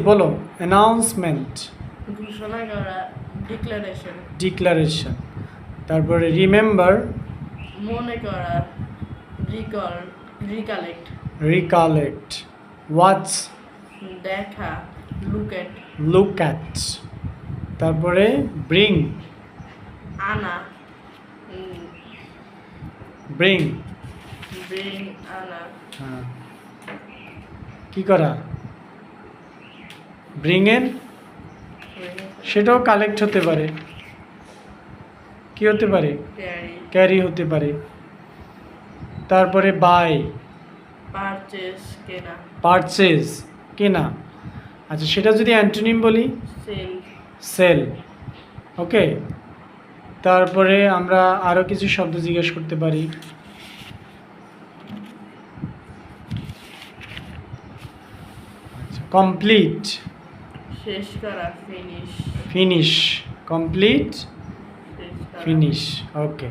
বলো অ্যানাউন্সমেন্ট, ঘোষণা করা, ডিক্লারেশন, ডিক্লারেশন। তারপরে রিমেম্বার, মনে করা, রিকল, রিকালেক্ট, রিকালেক্ট। ওয়াচ, দেখা, লুক এট, লুক অ্যাট। তারপরে ব্রিং, আনা, ব্রিং, ব্রিং, আনা, হ্যাঁ, কি করা, ব্রিং এর সেটাও কালেক্ট হতে পারে, কি হতে পারে, ক্যারি, ক্যারি হতে পারে। তারপরে বাই, পারচেস, কেনা, পারচেজ, কেনা। আচ্ছা সেটা যদি অ্যান্টোনিম বলি, সেল, সেল। ওকে, তারপরে আমরা আরও কিছু শব্দ জিজ্ঞেস করতে পারি। আচ্ছা, কমপ্লিট, শেষ করা, ফিনিশ, ফিনিশ, কমপ্লিট, শেষ করা। ফিনিশ। ওকে।